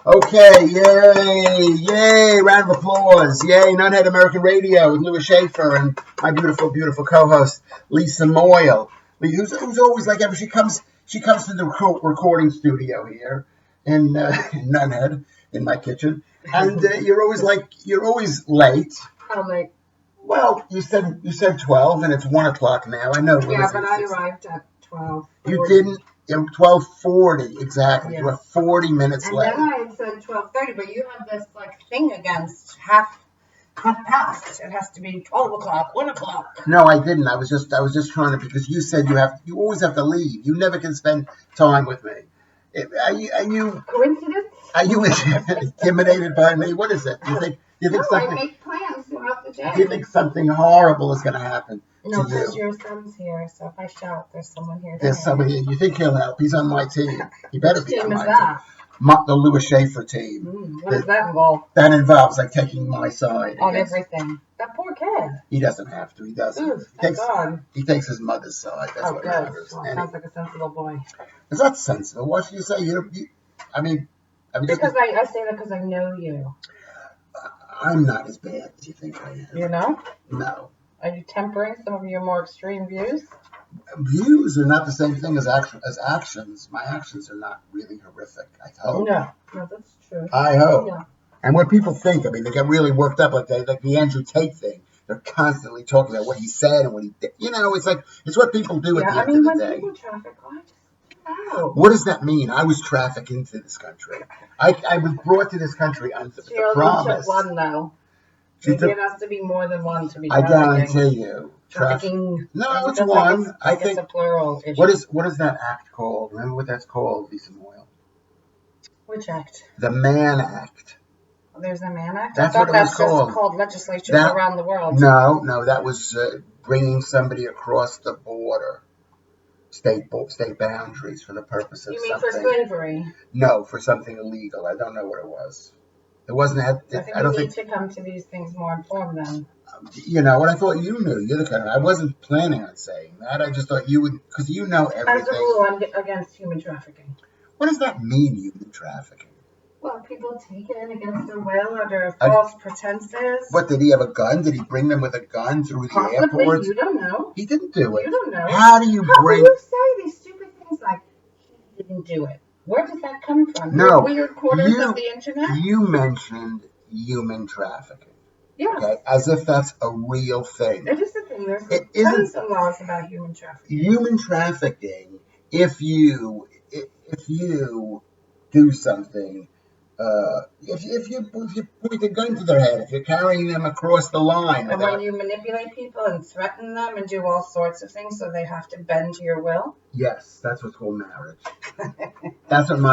Okay, yay, round of applause, yay, Nunhead American Radio with Lewis Schaffer and my beautiful, beautiful co-host, Lisa Moyle, who's always like, she comes to the recording studio here in Nunhead, in my kitchen, and you're always late. I'm late. Well, you said 12, and it's 1 o'clock now. I know. Yeah, but I arrived at 12. You didn't. 12:40 exactly. Yeah. You were 40 minutes late. And then I had said 12:30, but you have this thing against half past. It has to be 12 o'clock, 1 o'clock. No, I didn't. I was just trying to, because you said you always have to leave. You never can spend time with me. Are you Coincidence? Are you intimidated by me? What is it? You think I make plans throughout the day. Do you think something horrible is going to happen? No, because your son's here, so if I shout, there's someone here. There's somebody here. You think he'll help? He's on my team. He better be on my team. The Lewis Schaffer team. What does that involve? That involves taking my side. On everything. That poor kid. He doesn't have to. He doesn't. Ooh, thank God. He takes his mother's side. That's what matters. Well, sounds like a sensible boy. It's not sensible. What should you say? Because I say that because I know you. I'm not as bad as you think I am. You know? No. Are you tempering some of your more extreme views? Views are not the same thing as actions. My actions are not really horrific, I hope. No, that's true. I hope. Yeah. And what people think, they get really worked up, like the Andrew Tate thing. They're constantly talking about what he said and what he did. It's what people do at the end of the day. People traffic, wow. What does that mean? I was trafficked into this country. I was brought to this country under the promise. Took one, though. Maybe it has to be more than one to be trafficking. I guarantee you. Trafficking. No, it's one. I think it's a plural issue. What is that act called? Remember what that's called, Lisa Moyle? Which act? The Mann Act. Oh, there's a Mann Act? That's what it was called. Just called legislation around the world. No, that was bringing somebody across the border. State boundaries for the purpose of something. You mean for slavery? No, for something illegal. I don't know what it was. It wasn't. I think we need to come to these things more informed then. What I thought you knew. You're the kind of. I wasn't planning on saying that. I just thought you would, because you know everything. As a rule, I'm against human trafficking. What does that mean, human trafficking? Well, people take it against their will under false pretenses. What, did he have a gun? Did he bring them with a gun through the airport? You don't know. He didn't do it. You don't know. How do you bring... How do you say these stupid things like, he didn't do it? Where does that come from? No. The weird quarters of the internet? You mentioned human trafficking. Yeah. Okay? As if that's a real thing. It is a thing. There's tons of laws about human trafficking. Human trafficking, if you do something... if you point a gun to their head, if you're carrying them across the line. And when you manipulate people and threaten them and do all sorts of things so they have to bend to your will? Yes, that's what's called marriage. That's what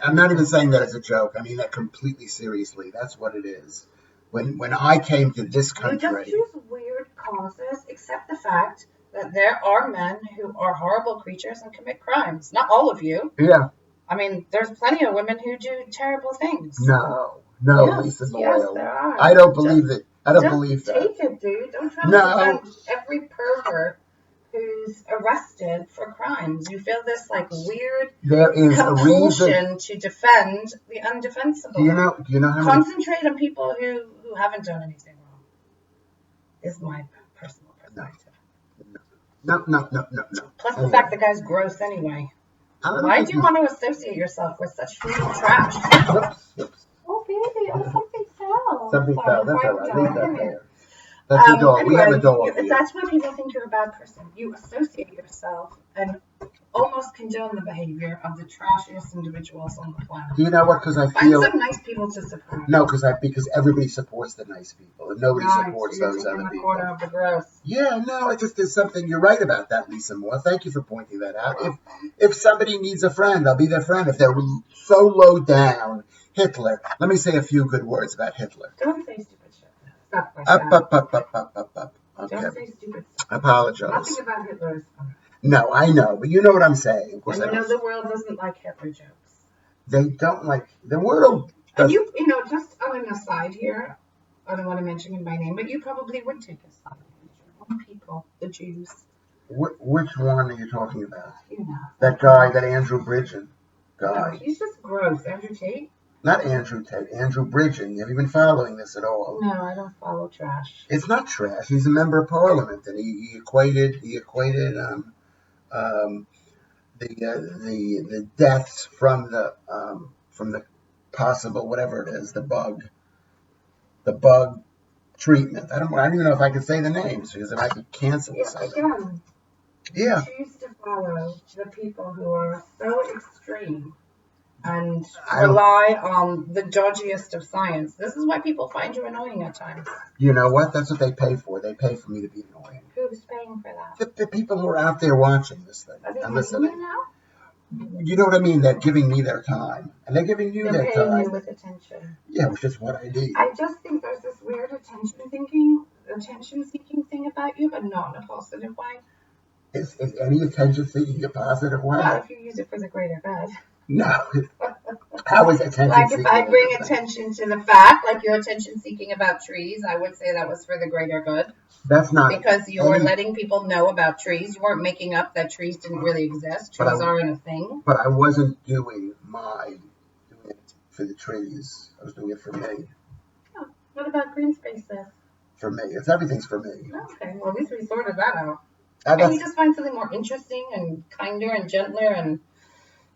I'm not even saying that as a joke. I mean that completely seriously. That's what it is. When I came to this country... You just choose weird causes, except the fact that there are men who are horrible creatures and commit crimes. Not all of you. Yeah. I mean, there's plenty of women who do terrible things. No, yes, Lisa Moyle. Yes, there are. I don't believe it. I don't believe that. Take it, dude. Don't try to defend every pervert who's arrested for crimes. You feel this weird compulsion to defend the undefensible. Do you know how Concentrate on people who haven't done anything wrong. Is my personal perspective. No. Plus the fact the guy's gross anyway. Why do you want to associate yourself with such human trash? Oops. Oh, baby. Oh, something fell. Something fell. That's all right. Leave that there. That's a dog. Anyway, we have a dog. That's why people think you're a bad person. You associate yourself and almost condone the behavior of the trashiest individuals on the planet. Do you know what? Because I Find feel... some nice people to support. No, because everybody supports the nice people, and nobody supports those other people. Corner of the gross. Yeah, no, it just is something. You're right about that, Lisa Moore. Thank you for pointing that out. If somebody needs a friend, I'll be their friend. If they're so low down, Hitler. Let me say a few good words about Hitler. Don't say stupid shit. Stop like Up. Okay. Don't say stupid stuff. I apologize. Nothing about Hitler is funny. No, I know, but you know what I'm saying. Of course, and the world doesn't like Hitler jokes. They don't like the world. And you know, just on an aside here, I don't want to mention him by name, but you probably would take a side against your own people, the Jews. Which one are you talking about? You know. That guy, that Andrew Bridgen guy. No, he's just gross. Andrew Tate. Not Andrew Tate, Andrew Bridgen. Have you been following this at all? No, I don't follow trash. It's not trash. He's a member of parliament, and he equated the deaths from the possible whatever it is, the bug treatment. I don't even know if I can say the names because it might be canceled or something. Again, Yeah. you choose to follow the people who are so extreme and rely on the dodgiest of science. This is why people find you annoying at times. You know what? That's what they pay for. They pay for me to be annoying. Who's paying for that? The people who are out there watching this thing and listening. Now? You know what I mean? They're giving me their time, and they're giving you their time. They're paying you with attention. Yeah, which is what I need. I just think there's this weird attention-seeking thing about you, but not in a positive way. Is any attention-seeking a positive way? Well, if you use it for the greater good. No. How is attention-seeking? Like if I bring attention to the fact, like you're attention-seeking about trees, I would say that was for the greater good. That's not because you were letting people know about trees. You weren't making up that trees didn't really exist. Trees aren't a thing. But I wasn't doing it for the trees. I was doing it for me. Oh, what about green spaces? For me. Everything's for me. Okay, well at least we sorted that out. Can you just find something more interesting and kinder and gentler and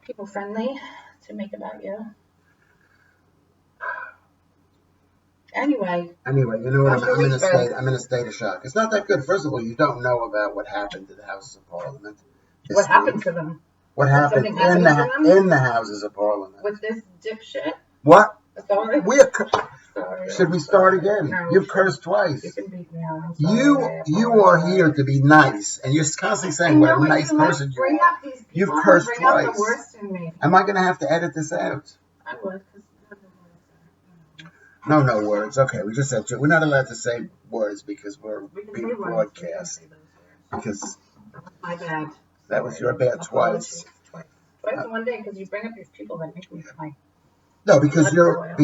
people friendly to make about you? Anyway, you know what? I'm in a state of shock. It's not that good. First of all, you don't know about what happened to the Houses of Parliament. What happened to them? What happened in the Houses of Parliament? With this dipshit? What? Sorry. Sorry. Should we start again? No, You've cursed twice. You can beat me out. You are here to be nice, and you're constantly saying what a nice person you are. You've cursed twice. Up the worst in me. Am I going to have to edit this out? I would. No words. Okay, we just said we're not allowed to say words because we're being broadcast. Because my bad. That was your bad twice. Twice in one day because you bring up these people that make me like. No, because you're.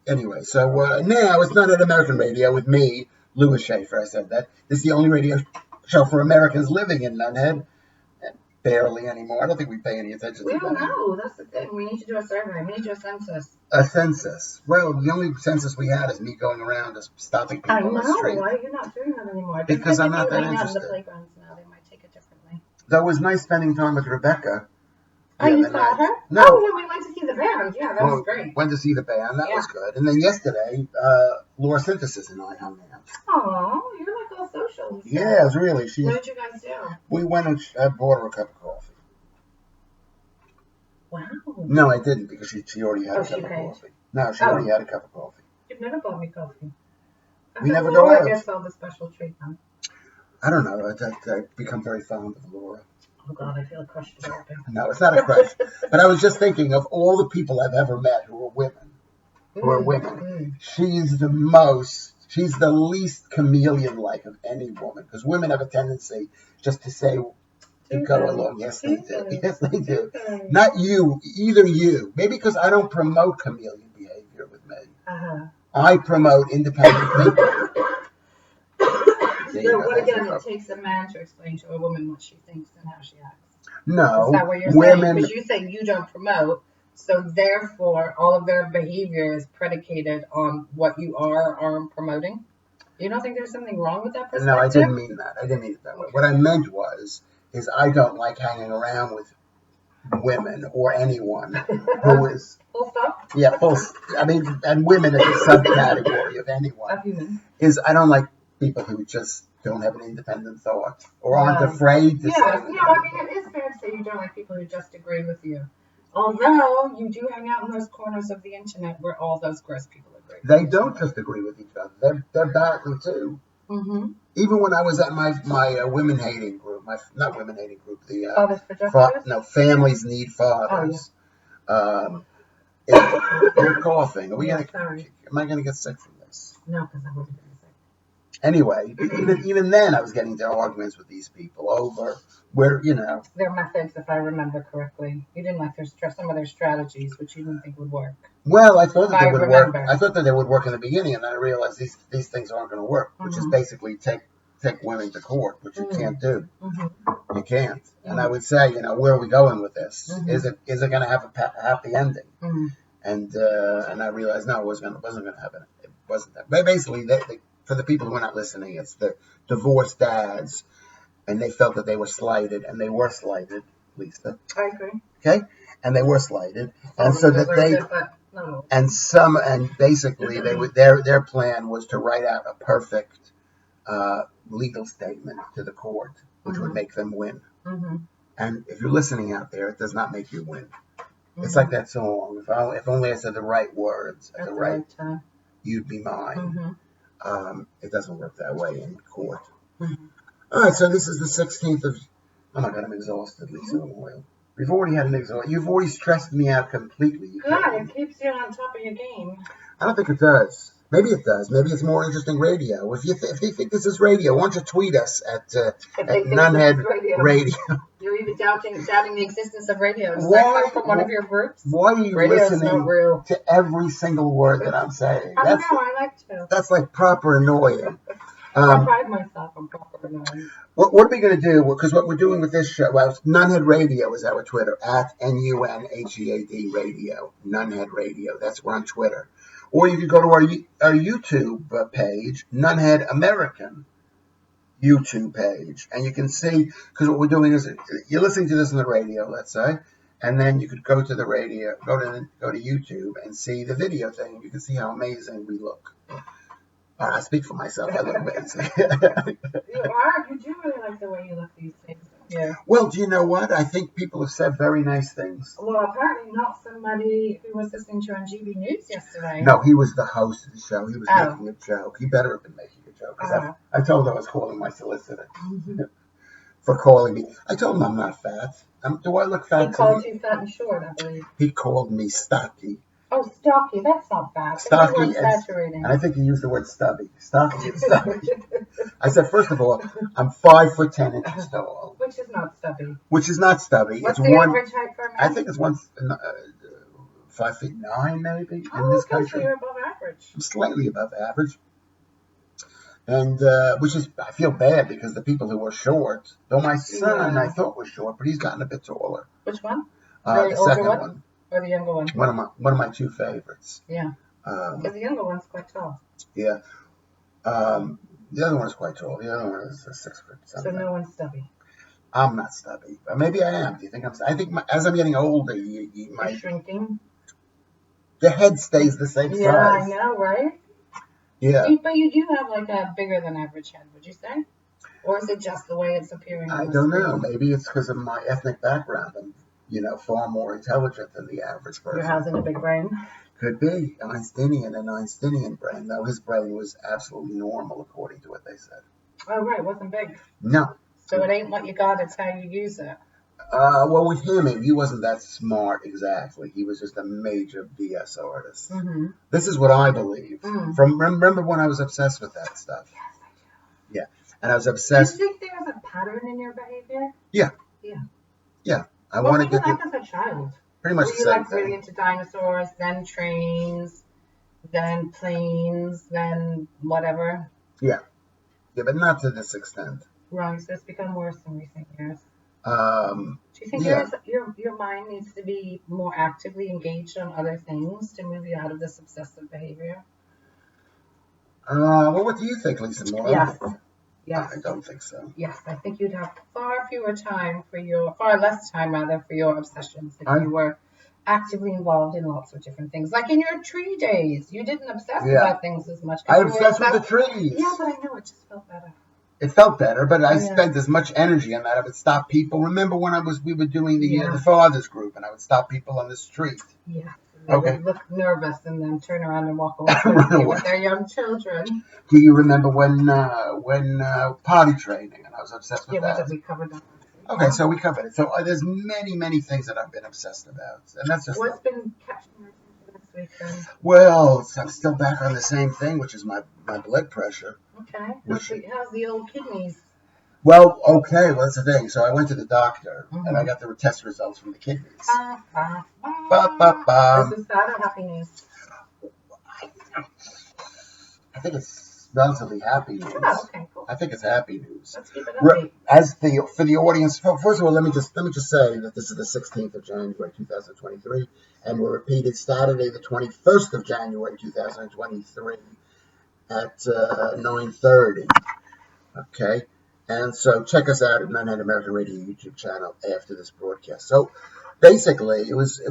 Anyway, so now it's not an American radio with me, Lewis Schaffer. I said that. This is the only radio show for Americans living in Nunhead. Barely anymore. I don't think we pay any attention to that. We don't know. That's the thing. We need to do a survey. We need to do a census. A census? Well, the only census we had is me going around just stopping people on the street. Why are you not doing that anymore? Because I'm not that interested. In the playgrounds now, they might take it differently. That was nice spending time with Rebecca. Oh, you saw her? No. Oh, when we went to see the band. Yeah, that was great. Went to see the band. That was good. And then yesterday, Laura Synthesis and I hung out. Oh, you're like all social. Yeah, it was really. What did you guys do? We went and I bought her a cup of coffee. Wow. No, I didn't because she already had a cup of coffee. No, she already had a cup of coffee. You've never bought me coffee. We never go out. I guess all the special treatment. I don't know. I've become very fond of Laura. Oh God, I feel a crush developing. No, it's not a crush. But I was just thinking of all the people I've ever met who are women. She's the least chameleon-like of any woman. Because women have a tendency just to say, to go along. Yes, they do. Yes, they do. Not you, either you. Maybe because I don't promote chameleon behavior with me. I promote independent people. So what again? It takes a man to explain to a woman what she thinks and how she acts. No, is that what you're saying? Because you say you don't promote, so therefore all of their behavior is predicated on what you are promoting. You don't think there's something wrong with that perspective? No, I didn't mean that. I didn't mean it that way. What I meant is I don't like hanging around with women or anyone who is full stop. Yeah, I mean, and women is a subcategory of anyone. Of human. Is I don't like people who just don't have an independent thought or aren't afraid to say. I mean, it is fair to say you don't like people who just agree with you. Although you do hang out in those corners of the internet where all those gross people agree. They don't just agree with each other. They're battling too. Mm-hmm. Even when I was at my women hating group, not women hating group, the Fathers for Justice? Families Need Fathers. Oh, You're coughing. Am I going to get sick from this? No, because I wouldn't get sick. Anyway, even then I was getting into arguments with these people over where, their methods, if I remember correctly. You didn't like some of their strategies, which you didn't think would work. Well, I thought that they would work. I thought that they would work in the beginning, and then I realized these things aren't going to work, which is basically take take women to court, which you can't do. Mm-hmm. You can't. And I would say, where are we going with this? Mm-hmm. Is it going to have a happy ending? Mm-hmm. And I realized no, it wasn't going to happen. It wasn't that. But basically, for the people who are not listening, it's the divorced dads, and they felt that they were slighted, and they were slighted, Lisa. I agree. Okay, and they were slighted, and so that and basically they would their plan was to write out a perfect legal statement to the court, which would make them win. Mm-hmm. And if you're listening out there, it does not make you win. It's like that song. If only I said the right words at the right time, you'd be mine. It doesn't work that way in court. All right, so this is the 16th of. Oh my God, I'm exhausted, Lisa Moyle. We've already had an exhaustion. You've already stressed me out completely. Good, it keeps you on top of your game. I don't think it does. Maybe it does. Maybe it's more interesting radio. If you think this is radio, why don't you tweet us at Nunhead Radio? You're even doubting the existence of radio. Does that come from one of your groups? Why are you listening to every single word that I'm saying? I don't know. I like to. That's like proper annoying. I pride myself on proper annoying. What are we going to do? Because what we're doing with this show, Nunhead Radio is our Twitter, at NUNHEAD Radio, Nunhead Radio. That's we're on Twitter. Or you could go to our YouTube page, Nunhead American YouTube page, and you can see, because what we're doing is you're listening to this on the radio, let's say, and then you could go to the radio, go to YouTube and see the video thing. You can see how amazing we look. I speak for myself. I look amazing. You do really like the way you look these days. Yeah. Well, do you know what? I think people have said very nice things. Well, apparently not somebody who was listening to you on GB News yesterday. No, he was the host of the show. He was making a joke. He better have been making a joke. Because I told him I was calling my solicitor for calling me. I told him I'm not fat. Do I look fat? He called you fat and short, I believe. He called me stocky. Oh, stocky. That's not bad. Stocky and I think he used the word stubby. Stocky and stubby. I said, first of all, I'm 5'10" tall. Which is not stubby. What's the average height for a man? I think it's 5'9" maybe in this country. So you're above average. I'm slightly above average. And which is, I feel bad because the people who were short, though my son I thought was short, but he's gotten a bit taller. Which one? The second one. Or the younger one? One of my two favorites. Yeah. Because the younger one's quite tall. Yeah. The other one is quite tall. The other one is 6 foot something. So no one's stubby. I'm not stubby. Maybe I am. Do you think I'm stubby? I think as I'm getting older, you might. You're shrinking. The head stays the same size. Yeah, I know, right? Yeah. But you do have like a bigger than average head, would you say? Or is it just the way it's appearing? I don't know. Maybe it's because of my ethnic background. I'm, far more intelligent than the average person. You're housing a big brain. Could be an Einsteinian brain. Though his brain was absolutely normal, according to what they said. Oh, right. It wasn't big. No. So it ain't what you got, it's how you use it. Well, with him, he wasn't that smart exactly. He was just a major BS artist. Mm-hmm. This is what I believe. Remember when I was obsessed with that stuff? Yes, I do. Yeah. And I was obsessed. Do you think there's a pattern in your behavior? Yeah. I wanted to do like as a child? Pretty much the same thing. Really into dinosaurs, then trains, then planes, then whatever? Yeah, but not to this extent. Right, so it's become worse in recent years. Do you think your mind needs to be more actively engaged on other things to move you out of this obsessive behavior? Well, what do you think, Lisa Moyle? Yes. I don't think so. Yes, I think you'd have far less time for your obsessions if you were actively involved in lots of different things. Like in your tree days, you didn't obsess about things as much. I obsessed with the trees. Yeah, but I know it just felt better. It felt better, but I spent as much energy on that. I would stop people. Remember when we were doing the fathers group, and I would stop people on the street. Yeah. They would look nervous and then turn around and walk away with their young children. Do you remember when potty training, and I was obsessed with that? Yeah, we covered that. Okay, so we covered it. So there's many things that I've been obsessed about, and that's just. What's been catching your attention this week then? Well, I'm still back on the same thing, which is my blood pressure. Okay. How's the old kidneys? Well, okay. Well, that's the thing. So I went to the doctor, and I got the test results from the kidneys. Is this sad or happy news? I think it's relatively happy news. Oh, okay, cool. I think it's happy news. Let's keep it upbeat. For the audience, first of all, let me just say that this is the 16th of January, 2023, and we're repeated Saturday, the 21st of January, 2023, at 9:30. Okay, and so check us out at Nunhead American Radio YouTube channel after this broadcast. So basically, it was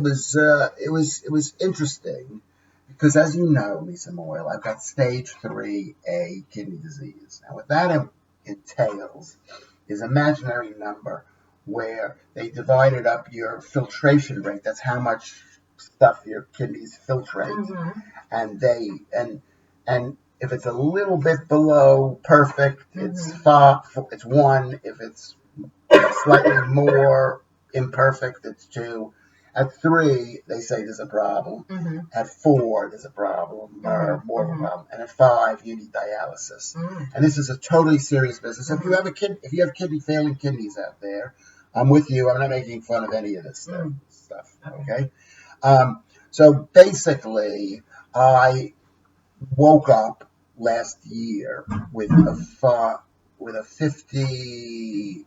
interesting because, as you know, Lisa Moyle, I've got stage 3A kidney disease. Now, what that entails is an imaginary number where they divided up your filtration rate. That's how much stuff your kidneys filtrate, and and if it's a little bit below perfect, it's 1. If it's slightly more imperfect, it's 2. At 3, they say there's a problem. At 4, there's a problem, or more of a problem. And at 5, you need dialysis. And this is a totally serious business. If you have failing kidneys out there, I'm with you. I'm not making fun of any of this stuff. Okay. So basically, I woke up last year with a 50.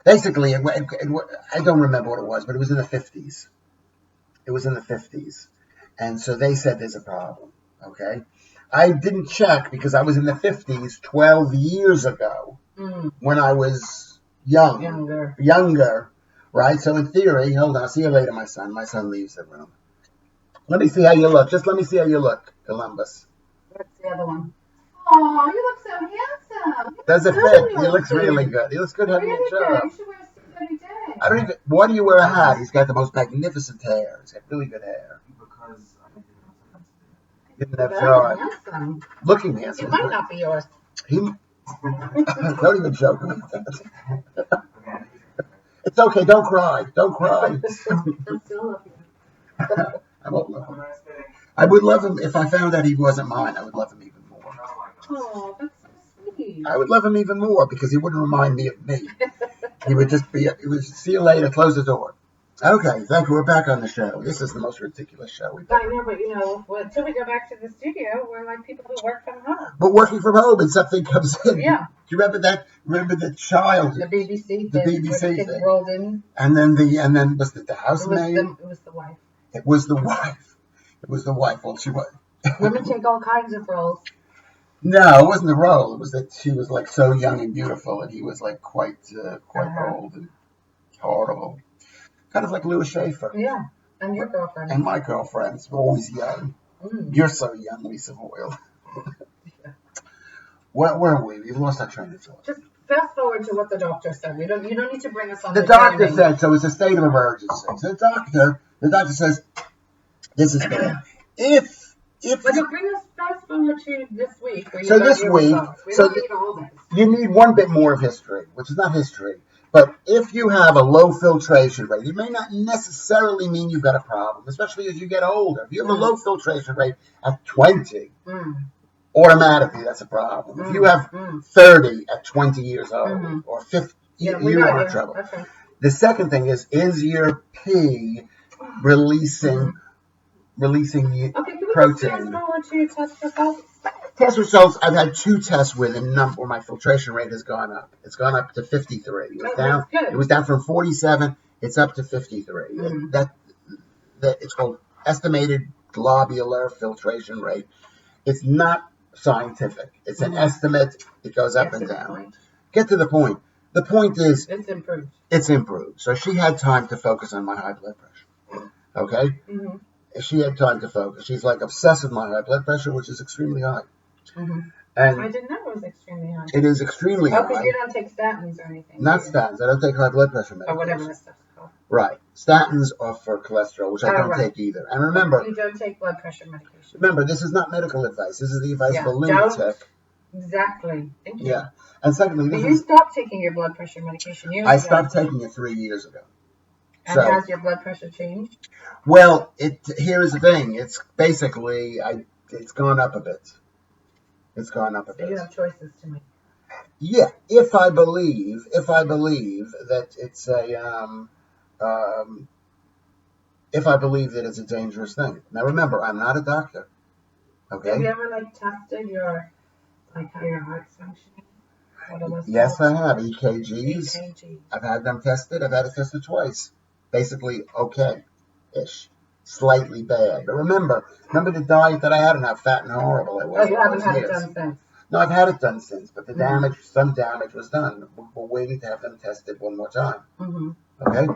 Basically, I don't remember what it was, but it was in the 50s. It was in the 50s, and so they said there's a problem. Okay, I didn't check because I was in the 50s 12 years ago when I was younger, right? So in theory, hold on, I'll see you later, my son. My son leaves the room. Let me see how you look. Just let me see how you look, Columbus. What's the other one? Oh, you look so handsome. Does it fit? He looks really good. He looks good having a job. You should wear a suit every day. I don't even. Why do you wear a hat? He's got the most magnificent hair. He's got really good hair. Because I didn't have time. Handsome. Looking handsome. It might not be yours. Don't even joke about that. It's okay. Don't cry. Don't cry. I still love you. I won't love him. I would love him if I found out he wasn't mine. I would love him even more. Oh, that's so sweet. I would love him even more because he wouldn't remind me of me. He would just be. He would see you later. Close the door. Okay, thank you. We're back on the show. This is the most ridiculous show we've done. I know, but until we go back to the studio, we're like people who work from home. But working from home and something comes in. Yeah. Do you remember that? Remember the child? The BBC. The BBC thing. thing. Rolled in. And then was it the housemaid? It was the wife. It was the wife. It was the wife. Well, she was. Women take all kinds of roles. No, it wasn't the role. It was that she was like so young and beautiful, and he was like quite old and horrible. Kind of like Lewis Schaffer. Yeah, and your girlfriend. And my girlfriend's always young. You're so young, Lisa Moyle. Yeah. Where are we? We've lost our train of thought. Just fast forward to what the doctor said. You don't need to bring us on the doctor said, so it's a state of emergency. So the doctor says, this is bad. But bring us fast forward to this week. So this week, you need one bit more of history, which is not history. But if you have a low filtration rate, it may not necessarily mean you've got a problem, especially as you get older. If you have a low filtration rate at 20, automatically that's a problem. If you have 30 at 20 years old or 50, you are in trouble. Okay. The second thing is your pee releasing protein? Okay, can we just test results? Test results, I've had 2 tests where my filtration rate has gone up. It's gone up to 53. It was down from 47. It's up to 53. That it's called estimated globular filtration rate. It's not scientific. It's an estimate. It goes up and down. Get to the point. The point is it's improved. It's improved. So she had time to focus on my high blood pressure. Okay? She had time to focus. She's like obsessed with my high blood pressure, which is extremely high. And I didn't know it was extremely high. It is extremely high. Because you don't take statins or anything. Not statins. I don't take high blood pressure medication. Or whatever this stuff's called. Right. Statins are for cholesterol, which I don't take either. And remember, you don't take blood pressure medication. Remember, this is not medical advice. This is the advice of a lunatic. Exactly. Thank you. Yeah. And secondly, you stopped taking your blood pressure medication years ago. I stopped taking it 3 years ago. And has your blood pressure changed? Well, here's the thing. It's basically it's gone up a bit. It's gone up a bit. You have choices to make. Yeah, if I believe that it's if I believe that it's a dangerous thing. Now remember, I'm not a doctor. Okay. Have you ever tested your how your heart's functioning? Yes, I have. EKGs. EKG. I've had them tested. I've had it tested twice. Basically, okay-ish. Slightly bad. But remember the diet that I had and how fat and horrible it was. Oh, you haven't had it done since? No, I've had it done since, but some damage was done. We're waiting to have them tested one more time. Mm-hmm. Okay?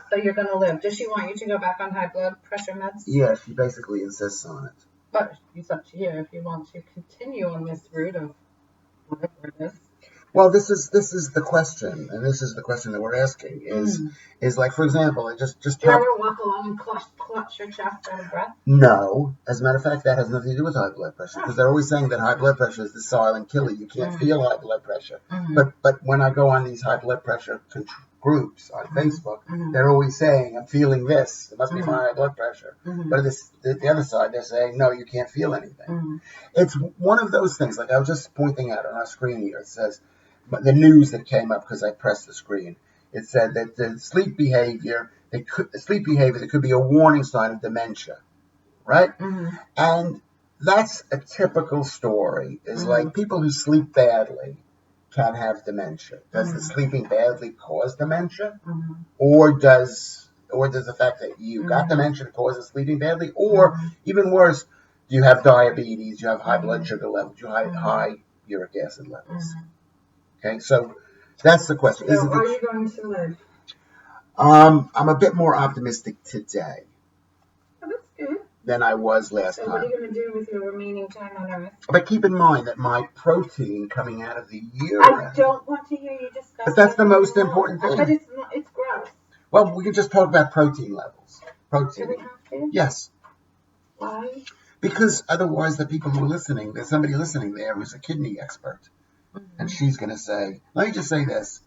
So you're going to live. Does she want you to go back on high blood pressure meds? Yeah, she basically insists on it. But it's up to you if you want to continue on this route of whatever it is. Well, this is the question, and this is the question that we're asking. Is like, for example, just. Do you ever walk along and clutch your chest out of breath? No, as a matter of fact, that has nothing to do with high blood pressure because they're always saying that high blood pressure is the silent killer. You can't feel high blood pressure. But when I go on these high blood pressure groups on Facebook, they're always saying, "I'm feeling this. It must be my high blood pressure." But the other side, they're saying, "No, you can't feel anything." It's one of those things. Like I was just pointing out on our screen here, it says. But the news that came up because I pressed the screen, it said that the sleep behavior that could be a warning sign of dementia, right? And that's a typical story. Is like people who sleep badly can have dementia. Does the sleeping badly cause dementia, or does the fact that you got dementia cause sleeping badly, or even worse, do you have diabetes? Do you have high blood sugar levels? Do you have high uric acid levels? Okay, so that's the question. So are you going to live? I'm a bit more optimistic today. Oh, that's good. Than I was last time. So what are you going to do with your remaining time on Earth? But keep in mind that my protein coming out of the urine. I don't want to hear you discuss. But that's the most important thing. But it's gross. Well, we can just talk about protein levels. Protein. Do we have to? Yes. Why? Because otherwise, the people who are listening, there's somebody listening there who's a kidney expert. And she's going to say, let me just say this.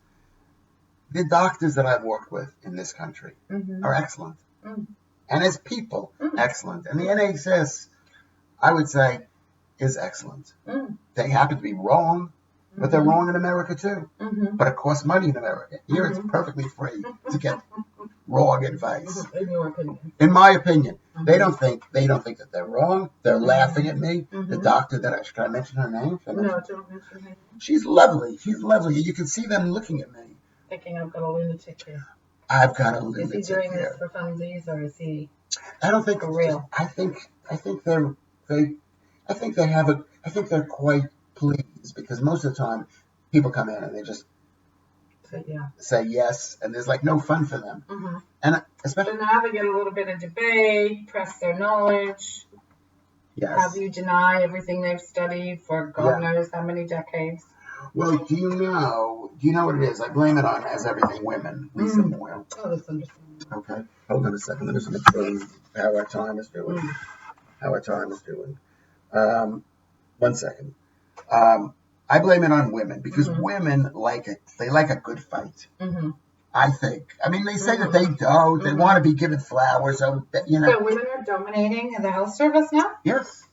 The doctors that I've worked with in this country are excellent. And as people, excellent. And the NHS, I would say, is excellent. They happen to be wrong, but they're wrong in America too. But it costs money in America. Here it's perfectly free to get wrong advice. In your opinion. In my opinion. They don't think that they're wrong. They're laughing at me. The doctor that should I mention her name? No, don't mention her name. She's lovely. She's lovely. You can see them looking at me. Thinking I've got a lunatic here. I've got a lunatic here. Is he doing this for funsies or is he? I don't think for real. I think they're quite pleased because most of the time people come in and they just say yes, and there's no fun for them. And especially so now they get a little bit of debate, press their knowledge, have you deny everything they've studied for God knows how many decades. Well, do you know what it is? I blame it on, as everything, women. Lisa Moyle. Oh, that's understandable. Okay, hold on a second. Let me just make sure how our time is doing. How our time is doing. 1 second. I blame it on women because women they like a good fight. I think. I mean, they say that they don't. They want to be given flowers. So women are dominating in the health service now? Yes.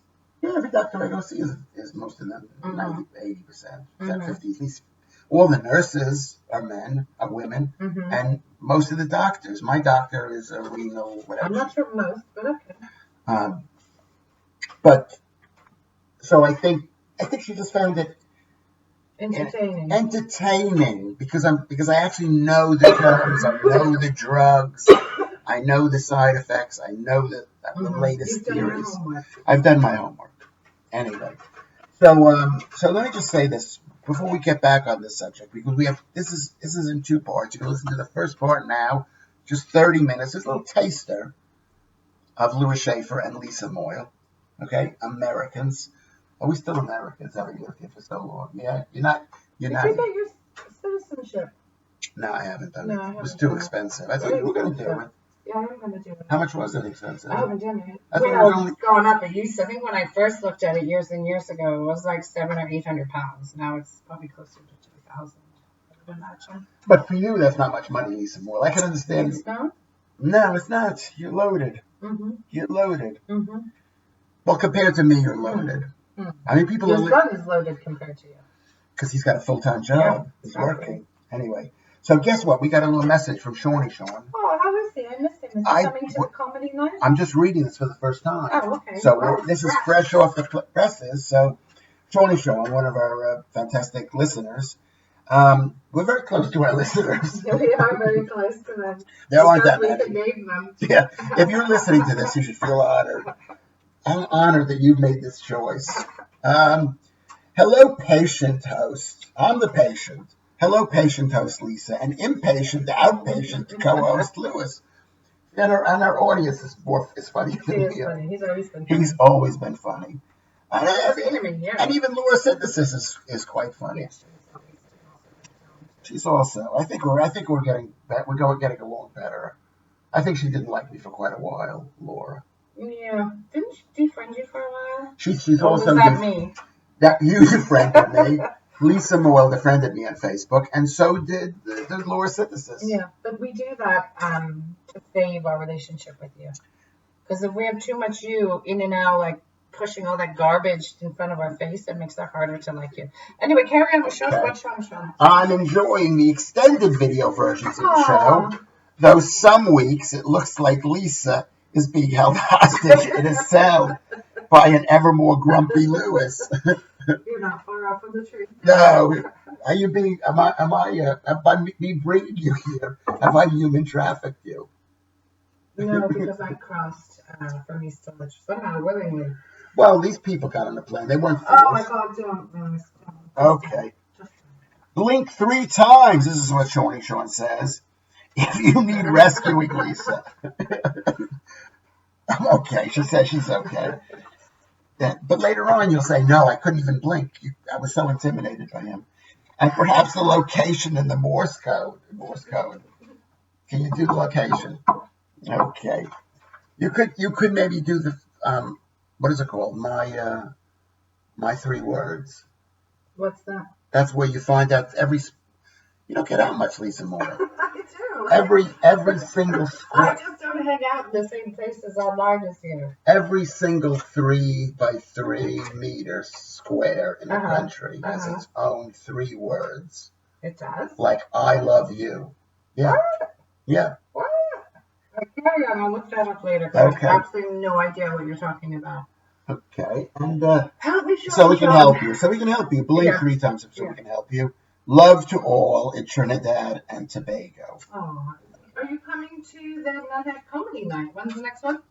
Yeah, every doctor I go see is most of them, 90, 80%, 50, at least. All the nurses are women, and most of the doctors. My doctor is a renal, whatever. I'm not sure most, but okay. But so I think she just found it entertaining because I actually know the terms, I know the drugs, I know the side effects, I know the latest theories. I've done my homework. Anyway, so let me just say this before we get back on this subject because this is in 2 parts. You can listen to the first part now, just 30 minutes. It's a little taster of Lewis Schaffer and Lisa Moyle. Okay, Americans. Are we still Americans? Haven't lived here for so long? Yeah, you're not. Did you get your citizenship? No, I haven't done it. It was too expensive. I thought you were going to do it. Yeah, I'm going to do it. How much was it expensive? I haven't done it. It's gone up. I think when I first looked at it years and years ago, it was like 700 or 800 pounds. Now it's probably closer to 2,000. I would imagine. But for you, that's not much money, Lisa Moyle. I can understand. It's not? No, it's not. You're loaded. You're loaded. Well, compared to me, you're loaded. I mean, people Your son is loaded compared to you. Because he's got a full-time job. He's working. Anyway. So guess what? We got a little message from Shawnee Sean. Oh, how is he? I missed him Coming to the comedy night? I'm just reading this for the first time. Oh, okay. So this is fresh off the presses. So Shawnee Sean, one of our fantastic listeners. We're very close to our listeners. We are very close to them. There aren't that many. We can name them. Yeah. If you're listening to this, you should feel honored. I'm honored that you've made this choice. Hello, patient host. I'm the patient. Hello, patient host Lisa, and impatient outpatient co-host Lewis. And our audience is funny. He is funny. He's always been funny. He's always been funny. And even Laura Synthesis is quite funny. Yes. She's also. I think we're getting along better. I think she didn't like me for quite a while, Laura. Yeah. Didn't she defriend you for a while? She's also was that me? That you defriended me. Lisa Moyle defriended me on Facebook, and so did the Laura Synthesis. Yeah, but we do that to save our relationship with you. Because if we have too much you in and out, like pushing all that garbage in front of our face, it makes it harder to like you. Anyway, carry on with show. Okay. What show? I'm enjoying the extended video versions of the show, though some weeks it looks like Lisa is being held hostage in a cell by an ever more grumpy Lewis. You're not far off of the truth. No. Are you being, by me bringing you here, have I human trafficked you? No, because I crossed from East Village somehow willingly. Well, these people got on the plane. They weren't forced. Oh my God, don't. Okay. Blink 3 times. This is what Shawnee Sean says. If you need rescuing, Lisa. Okay, she says she's okay. Yeah, but later on, you'll say, no, I couldn't even blink. I was so intimidated by him. And perhaps the location in the Morse code. Can you do the location? Okay. You could maybe do the, what is it called? My 3 words. What's that? That's where you find out you don't get out much, Lisa Moyle. I do. Every single square. I just don't hang out in the same places online as you. Every single 3 by 3 meter square in the country has its own 3 words. It does? Like, I love you. Yeah. What? Yeah. What? Carry on. I'll look that up later. Okay. I have absolutely no idea what you're talking about. Okay. And help me, so we can help you. Blink 3 times so we can help you. Love to all in Trinidad and Tobago. Oh, are you coming to the Nunhead Comedy Night? When's the next one?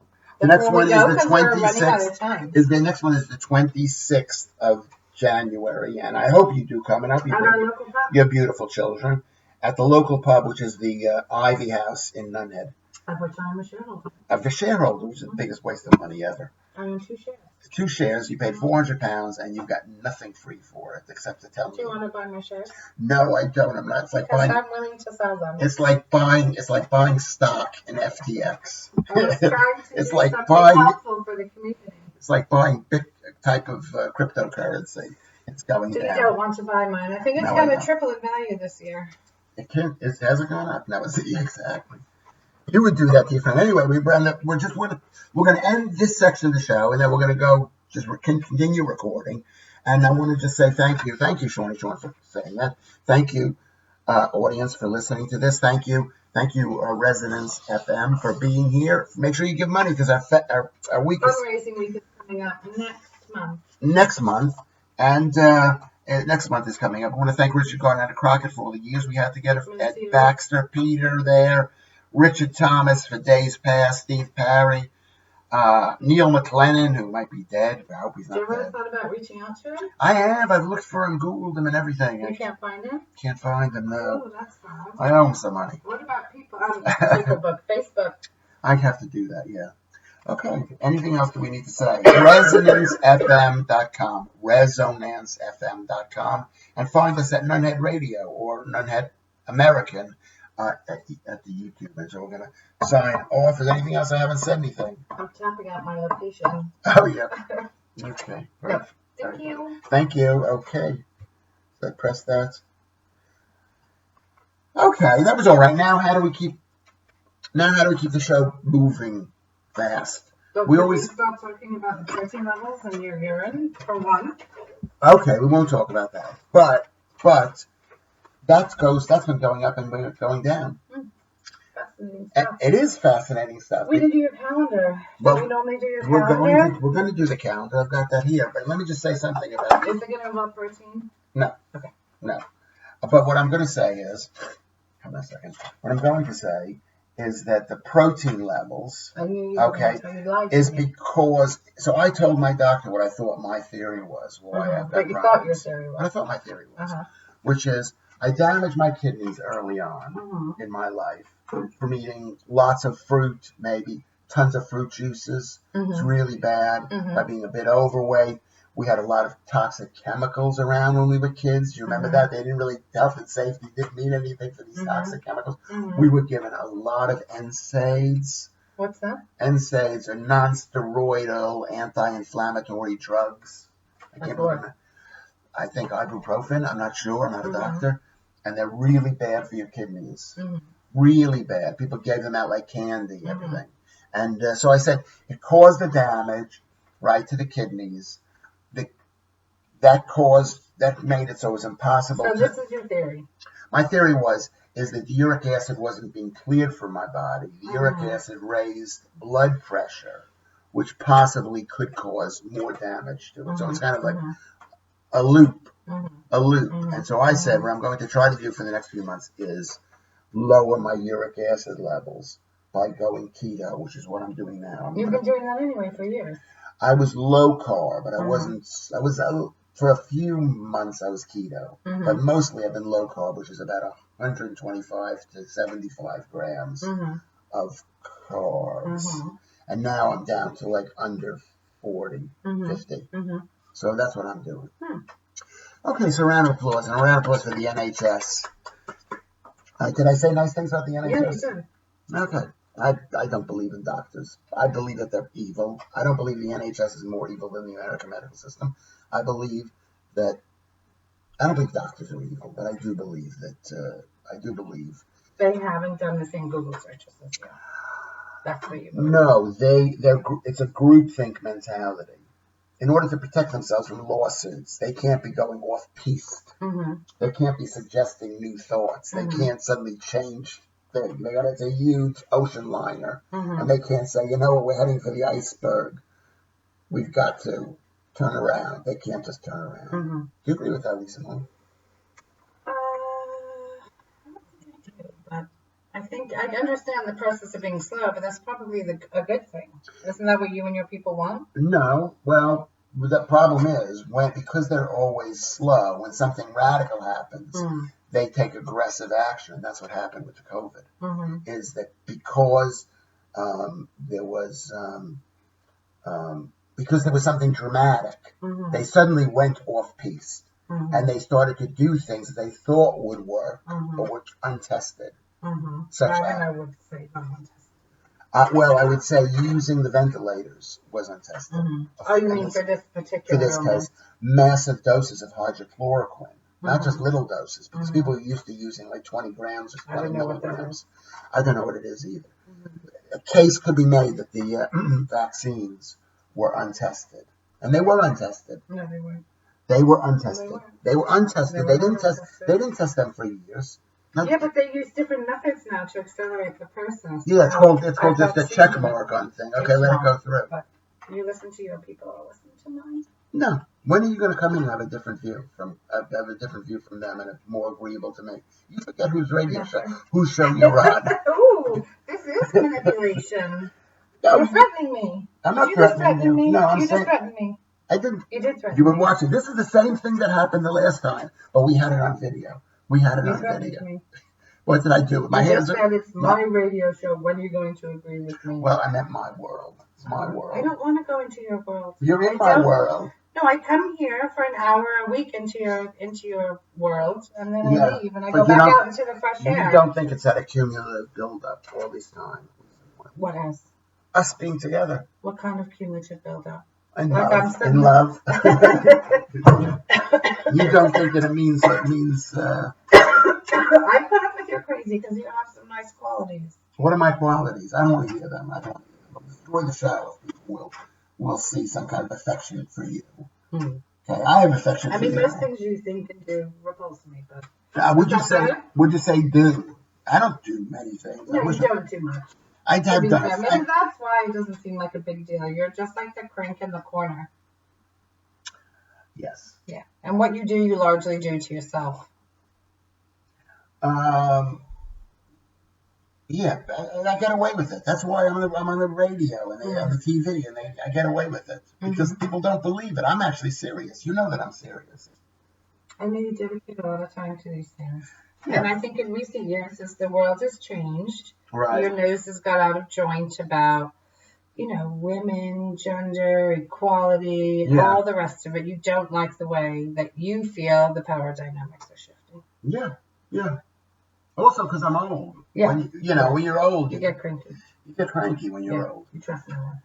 The next one is the 26th. The next one is the 26th of January, and I hope you do come. And I hope you bring your beautiful children at the local pub, which is the Ivy House in Nunhead. Of which I'm a shareholder. Of the shareholder, which is the biggest waste of money ever. I own 2 shares. 2 shares, you paid £400 and you got nothing free for it except to tell me. Do you want to buy my shares? No, I don't. I'm not. It's like buying. I'm willing to sell them. It's like buying stock in FTX. It's like buying helpful for the community. It's like buying big type of cryptocurrency. It's going down. You don't want to buy mine. I think it's going to triple in value this year. It can't. Has it gone up? No, exactly. You would do that to your friend. Anyway, we're going to end this section of the show, and then we're going to go just continue recording. And I want to just say thank you, Shawnee Sean, for saying that. Thank you, audience, for listening to this. Thank you, Residence FM, for being here. Make sure you give money because our week fundraising week is coming up next month, and next month is coming up. I want to thank Richard Gardner and Crockett for all the years we had together. Ed Baxter, Peter there. Richard Thomas for days past, Steve Parry, Neil McLennan, who might be dead, but I hope he's not dead. Have you ever thought about reaching out to him? I have. I've looked for him, Googled him, and everything. You can't find him? Can't find him, no. Oh, that's sad. I owe him some money. What about people on Facebook? I have to do that, yeah. Okay. Anything else that we need to say? ResonancefM.com. ResonancefM.com. And find us at Nunhead Radio or Nunhead American. At the YouTube, and so we're going to sign off. Is there anything else? I haven't said anything. I'm tapping out my location. Oh, yeah. Okay. Yep. Thank you. Thank you. Okay. So press that. Okay, that was all right. Now, how do we keep the show moving fast? So we always stop talking about the protein levels in your urine, for one. Okay, we won't talk about that. But that's been going up and going down. fascinating stuff. It is fascinating stuff. We didn't do your calendar. Well, we normally do your calendar. We're going to do the calendar. I've got that here. But let me just say something about it. Is it going to involve protein? No. Okay. No. But what I'm going to say is, hold on a second. What I'm going to say is that the protein levels, is because, so I told my doctor what I thought my theory was. Why I've got what you thought your theory was. What I thought my theory was, which is I damaged my kidneys early on in my life from eating lots of fruit, maybe tons of fruit juices. It's really bad. By being a bit overweight. We had a lot of toxic chemicals around when we were kids. You remember that? They didn't really, health and safety didn't mean anything for these toxic chemicals. We were given a lot of NSAIDs. What's that? NSAIDs are non-steroidal anti-inflammatory drugs. I think ibuprofen. I'm not sure. I'm not a doctor. And they're really bad for your kidneys. Really bad. People gave them out like candy, everything. And so I said, it caused the damage, right, to the kidneys. That made it so it was impossible. So this is your theory. My theory is that the uric acid wasn't being cleared from my body. The uric acid raised blood pressure, which possibly could cause more damage to it. So it's kind of like a loop. And so I said, what I'm going to try to do for the next few months is lower my uric acid levels by going keto, which is what I'm doing now. You've been doing that anyway for years. I was low carb, but I wasn't. For a few months I was keto, but mostly I've been low carb, which is about 125 to 75 grams of carbs. And now I'm down to like under 40, 50. So that's what I'm doing. Okay, so round of applause, and a round of applause for the NHS. Did I say nice things about the NHS? Yeah, you did. Okay. I don't believe in doctors. I believe that they're evil. I don't believe the NHS is more evil than the American medical system. I don't believe doctors are evil, but I do believe they haven't done the same Google searches as you. That's what you believe. No, it's a groupthink mentality. In order to protect themselves from lawsuits, they can't be going off-piste. They can't be suggesting new thoughts. They can't suddenly change things. It's a huge ocean liner, and they can't say, we're heading for the iceberg. We've got to turn around. They can't just turn around. Do you agree with that, Lisa Moyle? I don't think I do, but I think I understand the process of being slow, but that's probably a good thing. Isn't that what you and your people want? No. Well, the problem is because they're always slow, when something radical happens, they take aggressive action. That's what happened with the COVID. Is that because there was something dramatic, they suddenly went off-piste, and they started to do things that they thought would work, but were untested. I would say untested. Well, I would say using the ventilators was untested. Oh, you mean for this particular For this case, massive doses of hydrochloroquine, not just little doses, because people are used to using like 20 grams or 20 milligrams. I don't know what it is either. A case could be made that the vaccines were untested, and they were untested. No, they weren't. They were untested. They were untested. They didn't test them for years. Yeah, but they use different methods now to accelerate the process. Yeah, it's called just a check mark on thing. Okay, let it go through. But you listen to your people, or listen to mine. No. When are you going to come in and have a different view from them and more agreeable to me? You forget whose show you're on. Ooh, this is manipulation. You're threatening me. I'm not threatening you. No, you just threatened me. I didn't. You did threaten me. You were watching. This is the same thing that happened the last time, but we had it on video. Me. What did I do? My hands just said it's my radio show. When are you going to agree with me? Well, I meant my world. It's my world. I don't want to go into your world. You're in my world. No, I come here for an hour a week into your world, and then I leave, and I go back out into the fresh air. You don't think it's that accumulative build-up all this time? What else? Us being together. What kind of cumulative build-up? In love. You don't think that it means I put up with your crazy because you have some nice qualities. What are my qualities? I don't want to hear them. Destroy the show. People will see some kind of affection for you. Okay, I have affection for you. Most things you think and do repulse me, but would you say do? I don't do many things. No, you don't do much. I have done. Maybe that's why it doesn't seem like a big deal. You're just like the crank in the corner. Yes. Yeah. And what you do, you largely do to yourself. Yeah, and I get away with it. That's why I'm on the radio and on the TV, and I get away with it because people don't believe it. I'm actually serious. You know that I'm serious. I know you dedicate a lot of time to these things. Yeah. And I think in recent years, as the world has changed, your nose has got out of joint about, women, gender, equality, all the rest of it. You don't like the way that you feel the power dynamics are shifting. Yeah, yeah. Also, because I'm old. Yeah. When you're old, you get cranky. You get cranky when you're old. You trust no one.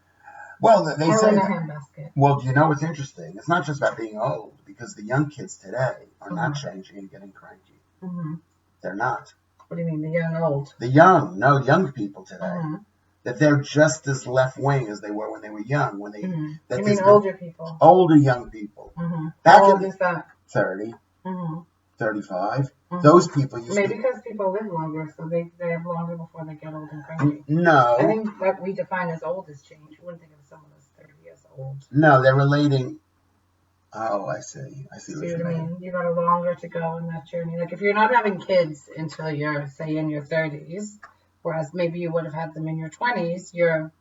Well, they say in a handbasket. Well, do you know what's interesting? It's not just about being old, because the young kids today are not changing and getting cranky. Mm-hmm. They're not. What do you mean, the young old? The young people today. That they're just as left-wing as they were when they were young. When they, you mean older people? Older young people. How old is that? 30, 35. Those people used Maybe because people live longer, so they have longer before they get old and cranky. No. I think what we define as old has changed. You wouldn't think of someone as 30 as old. No, they're relating. Oh, I see. See what you mean? You got a longer to go in that journey. Like if you're not having kids until you're, say, in your 30s, whereas maybe you would have had them in your 20s, you're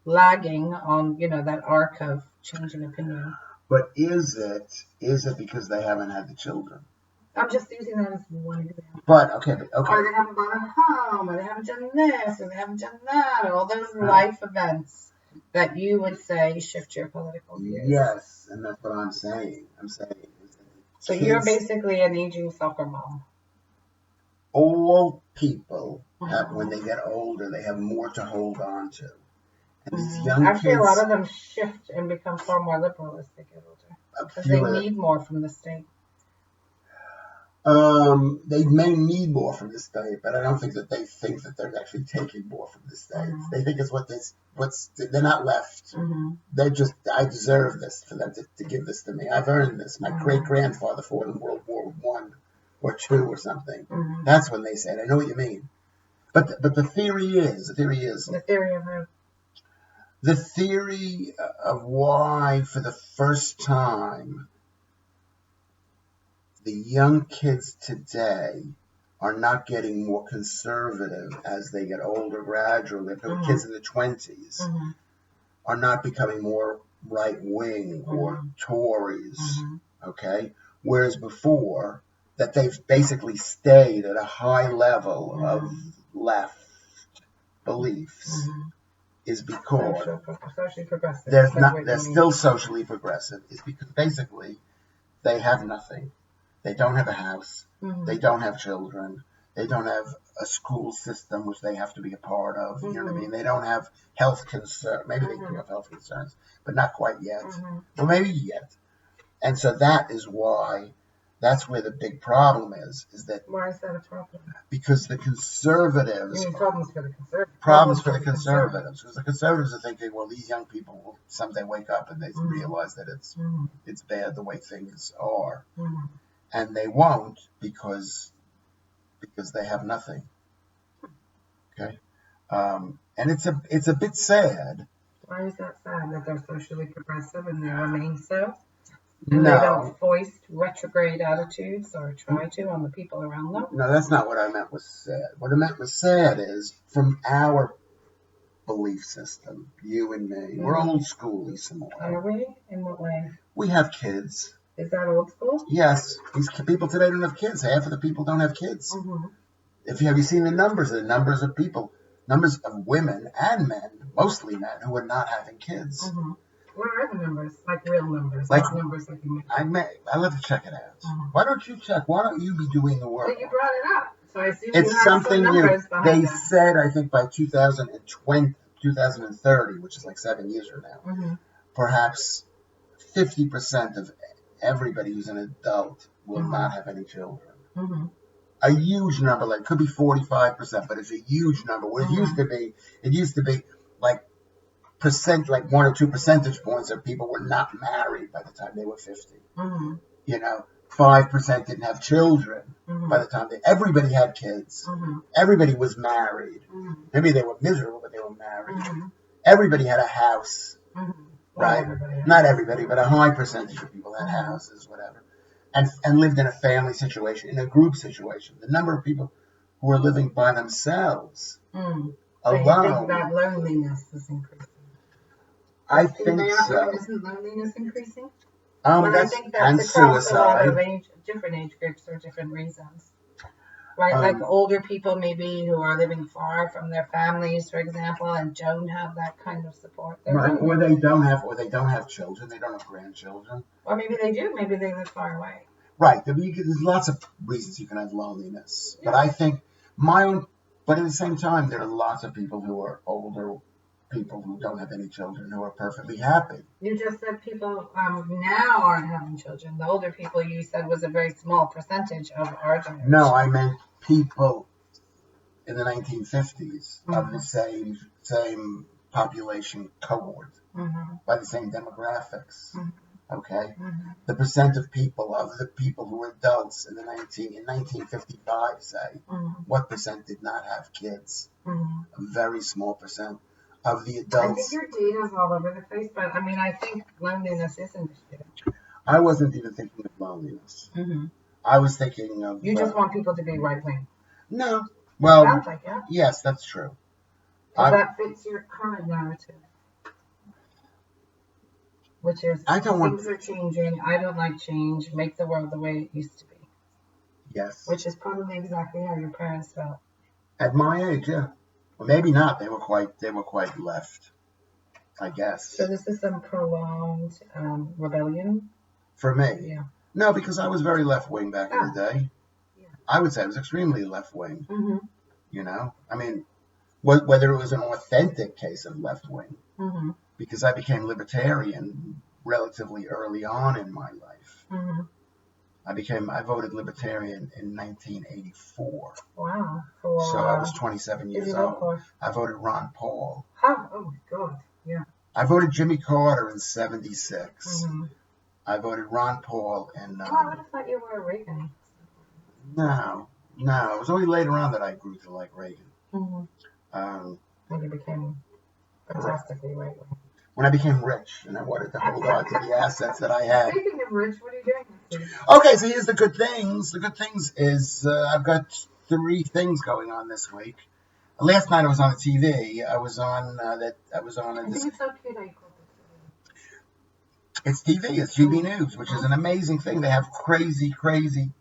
lagging on, that arc of changing opinion. But is it because they haven't had the children? I'm just using that as one example. But okay. Or they haven't bought a home, or they haven't done this, or they haven't done that, all those life events that you would say shift your political views. Yes, and that's what I'm saying. So you're basically an aging soccer mom. Old people have, when they get older, they have more to hold on to. And these young Actually, kids, a lot of them shift and become far more liberal as they get older. Because they need more from the state. They may need more from the state, but I don't think that they think that they're actually taking more from the state. They think it's they're not left. They're just, I deserve this for them to give this to me. I've earned this. My great-grandfather fought in World War I or II or something. That's when they said, I know what you mean. But the theory is... The theory of who? The theory of why, for the first time, the young kids today are not getting more conservative as they get older gradually. The kids in the 20s are not becoming more right-wing or Tories, okay? Whereas before, that they've basically stayed at a high level of left beliefs is because socially progressive. They're still socially progressive, is because basically they have nothing. They don't have a house. They don't have children. They don't have a school system which they have to be a part of. You know what I mean? They don't have health concerns. Maybe they do have health concerns, but not quite yet. Well, maybe yet. And so that is why, that's where the big problem is that... Why is that a problem? Because the conservatives... You mean problems for the conservatives? Problems for the conservatives. Because the conservatives are thinking, well, these young people will someday wake up and they realize that it's bad the way things are. And they won't because they have nothing. Okay? And it's a bit sad. Why is that sad, that they're socially progressive and they remain so? And they don't foist retrograde attitudes or try to on the people around them? No, that's not what I meant was sad. What I meant was sad is, from our belief system, you and me, we're old school, Lisa Moyle. Are we? In what way? We have kids. Is that old school? Yes. These people today don't have kids. Half of the people don't have kids. Have you seen the numbers of people, numbers of women and men, mostly men, who are not having kids? What are the numbers? Like real numbers? Like numbers like you make? I'll have to check it out. Why don't you check? Why don't you be doing the work? Well, you brought it up. So I assume it's you have something some numbers behind they said, I think, by 2030, which is like 7 years from now, perhaps 50% of everybody who's an adult will not have any children. A huge number, like could be 45%, but it's a huge number. What it used to be like 1 or 2 percentage points of people were not married by the time they were 50. You know, 5% didn't have children. By the time everybody had kids. Everybody was married. Maybe they were miserable, but they were married. Everybody had a house. Right? Not everybody, but a high percentage of people had houses, whatever. And lived in a family situation, in a group situation. The number of people who were living by themselves alone. So you think that loneliness is increasing? I think so. Isn't loneliness increasing? But I think that's across a lot of different age groups for different reasons. Right, like older people maybe who are living far from their families, for example, and don't have that kind of support. Right, or they don't have children, they don't have grandchildren. Or maybe they do, maybe they live far away. Right, there's lots of reasons you can have loneliness. Yeah. But I think but at the same time, there are lots of people who are older, people who don't have any children, who are perfectly happy. You just said people now aren't having children. The older people you said was a very small percentage of our generation. No, I meant people in the 1950s of the same population cohort, by the same demographics. Okay, the percent of people who were adults in 1955, say, what percent did not have kids? A very small percent of the adults. I think your data's all over the place, but I mean, I think loneliness is an issue. I wasn't even thinking of loneliness. I was thinking of... You just want people to be right-wing. No. Well, sounds like it. Yes, that's true. That fits your current narrative. Which is, things are changing, I don't like change, make the world the way it used to be. Yes. Which is probably exactly how your parents felt. At my age, yeah. Well, maybe not. They were quite left, I guess. So this is some prolonged rebellion? For me? Yeah. No, because I was very left-wing back in the day. Yeah. I would say I was extremely left-wing. You know? I mean, whether it was an authentic case of left-wing, because I became libertarian relatively early on in my life. I voted libertarian in 1984. Wow. So I was 27 years old. I voted Ron Paul. Oh my God, yeah. I voted Jimmy Carter in 76. I voted Ron Paul in... I would have thought you were a Reagan. No. It was only later on that I grew to like Reagan. When you became fantastically right-wing. When I became rich and I wanted to hold on to the assets that I had. Speaking of rich, what are you doing this week? Okay, so here's the good things. The good things is I've got 3 things going on this week. Last night I was on the TV. I think it's so cute how you call it. It's TV. It's GB News, which is an amazing thing. They have crazy,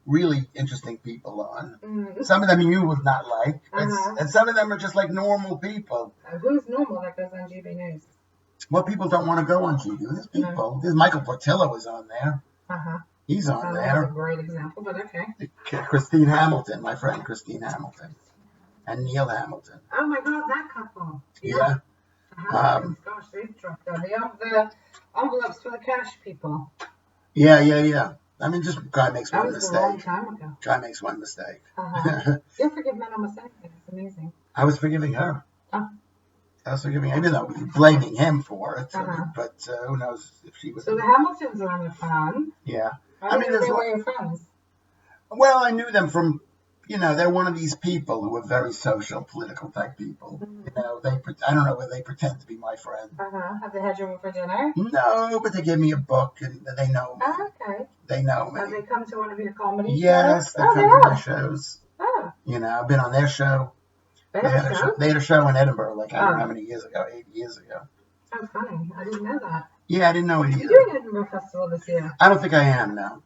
really interesting people on. Some of them you would not like, and some of them are just like normal people. Who's normal that goes on GB News? Well, people don't want to go on GB. There's people. There's Michael Portillo is on there. He's on there. That's a great example, but okay. Christine Hamilton, my friend Christine Hamilton, and Neil Hamilton. Oh my God, that couple. Yeah. Gosh, they've dropped out. They have the envelopes for the cash people. Yeah. I mean, just guy makes one mistake. That was a long time ago. Guy makes one mistake. You forgive men on mistakes. It's amazing. I was forgiving her. Oh. I was forgiving her. I didn't know blaming him for it, but who knows if she was. So the Hamiltons are on the phone. Yeah. I mean, they were your friends. Well, I knew them from, they're one of these people who are very social, political type people. I don't know whether they pretend to be my friend. Have they had you over for dinner? No, but they give me a book and they know me. Oh, okay. They know me. Have they come to one of your comedy shows? Yes, they come to my shows. Oh. I've been on their show. They had a show in Edinburgh, like I don't know how many years ago, 8 years ago. Oh, funny. I didn't know that. Yeah, I didn't know it either. You're doing Edinburgh Festival this year. I don't think I am now.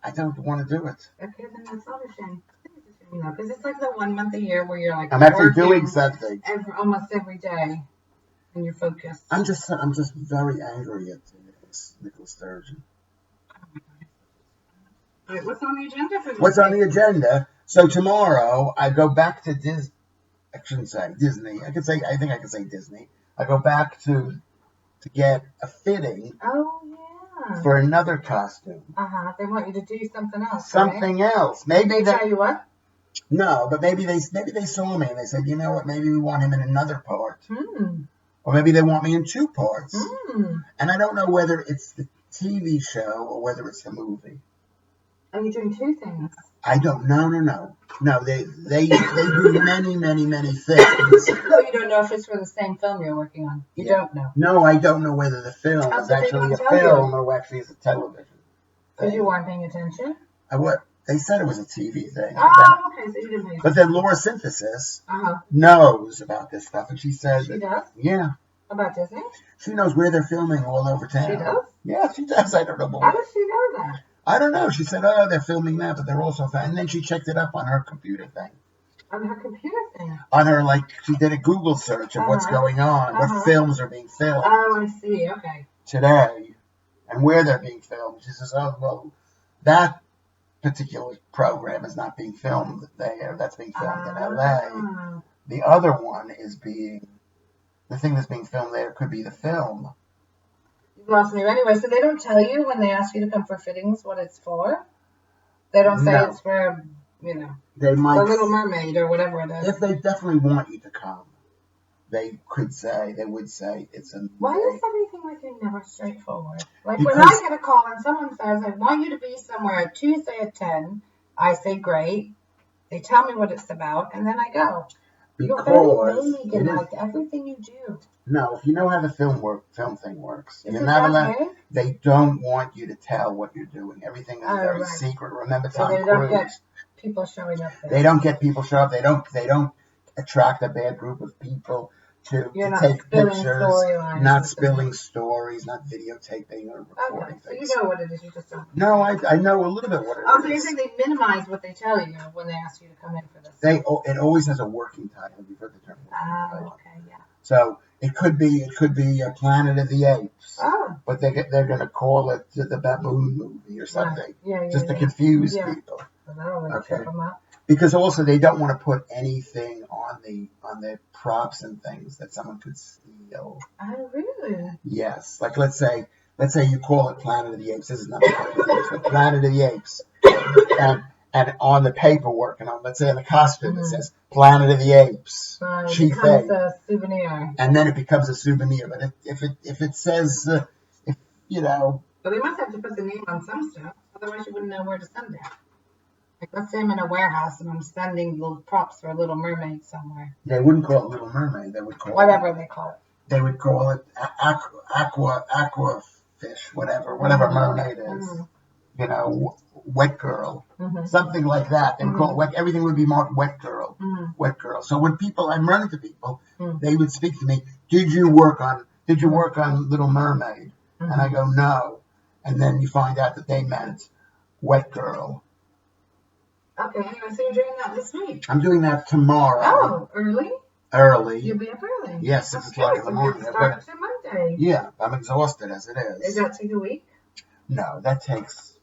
I don't want to do it. Okay, then that's not a shame. Because it's like the 1 month a year where you're like I'm actually doing something almost every day, and you're focused. I'm just very angry at Nicola Sturgeon. Right, what's on the agenda for this? What's on the agenda? So tomorrow I go back to Disney. I shouldn't say Disney. I think I can say Disney. I go back to get a fitting. Oh yeah. For another costume. They want you to do something else. Something else. Maybe they tell you what? No, but maybe they saw me and they said, you know what? Maybe we want him in another part. Or maybe they want me in 2 parts. Mm. And I don't know whether it's the TV show or whether it's the movie. Are you doing 2 things? I don't. No. No, they do many things. So you don't know if it's for the same film you're working on. You don't know. No, I don't know whether the film is actually a film or actually is a television. Because you weren't paying attention? They said it was a TV thing. Oh, okay, so you didn't pay attention. But then Laura Synthesis knows about this stuff, and she says... She does? Yeah. About Disney? She knows where they're filming all over town. She does? Yeah, she does. I don't know more. How does she know that? I don't know. She said, they're filming that, but they're also... And then she checked it up on her computer thing. On her computer thing? On her, she did a Google search of what's going on, what films are being filmed. Oh, I see. Okay. Today, and where they're being filmed. She says, that particular program is not being filmed there. That's being filmed in L.A. The other one is the thing that's being filmed there could be the film. You lost me. Anyway, so they don't tell you when they ask you to come for fittings what it's for? They don't say it's for, they might, the Little Mermaid or whatever it is. If they definitely want you to come, they would say it's a... Why is everything with you never straightforward? Like when I get a call and someone says, I want you to be somewhere Tuesday at 10, I say, great. They tell me what it's about, and then I go. You're very vague in everything you do. No, if you know how the film thing works, you're not allowed. They don't want you to tell what you're doing. Everything is very secret. Remember Tom Cruise? They don't get people showing up there. They don't get people show up. They don't attract a bad group of people to take pictures. Not spilling stories, not videotaping or recording things. So you know what it is. You just don't. No, I know a little bit what it is. So you're saying they minimize what they tell you when they ask you to come in for this? It always has a working title. You've heard the term. Okay, yeah. So it could be Planet of the Apes. Oh. But they're going to call it the Baboon Movie or something. Yeah, just to confuse people. So that'll really trip them up. Because also they don't want to put anything on the props and things that someone could steal. Oh, really? Yes. Like let's say you call it Planet of the Apes. This is not Planet of the Apes, but Planet of the Apes. And on the paperwork and let's say in the costume it says Planet of the Apes. It becomes a souvenir. And then it becomes a souvenir. But if it says But they must have to put the name on some stuff, otherwise you wouldn't know where to send it. Like, let's say I'm in a warehouse and I'm sending little props for a Little Mermaid somewhere. They wouldn't call it Little Mermaid. They would call whatever they call it. They would call it aqua fish, whatever mermaid is. Wet girl, something like that. They would call it everything would be marked wet girl, wet girl. So when I'm running to people, they would speak to me. Did you work on Little Mermaid? And I go no, and then you find out that they meant wet girl. Okay, anyway, so you're doing that this week? I'm doing that tomorrow. Oh, early? Early. You'll be up early? Yes, 6 o'clock in the morning. Start to Monday. Yeah, I'm exhausted as it is. Does that take a week? No, it takes,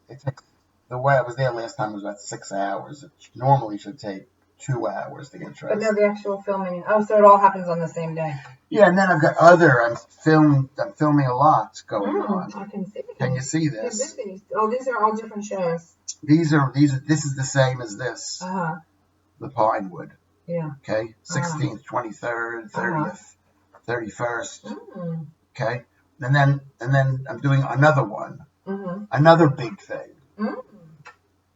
the way I was there last time was about 6 hours. It normally should take 2 hours to get dressed. But no, the actual filming, so it all happens on the same day? Yeah, and then I've got I'm filming a lot going on. I can see. Can you see this? You're busy. Oh, these are all different shows. This is the same as this. The Pinewood. Yeah. Okay. 16th, 23rd, 30th, 31st. Okay. And then I'm doing another one. Another big thing.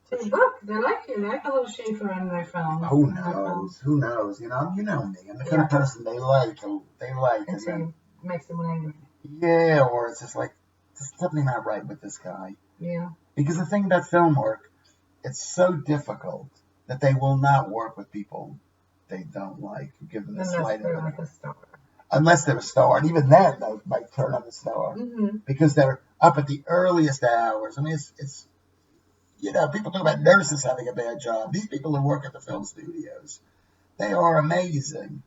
So look, they like you. They like a little Schaffer in their film. Who knows? Who knows? You know me. I'm the kind of person they like. And so it makes them angry. Yeah, or it's just like, there's something not right with this guy. Yeah. Because the thing about film work, it's so difficult that they will not work with people they don't like. Give them the slightest. Unless they're like a star. Unless they're a star. And even then, they might turn on the star. Because they're up at the earliest hours. I mean, it's people talk about nurses having a bad job. These people who work at the film studios, they are amazing.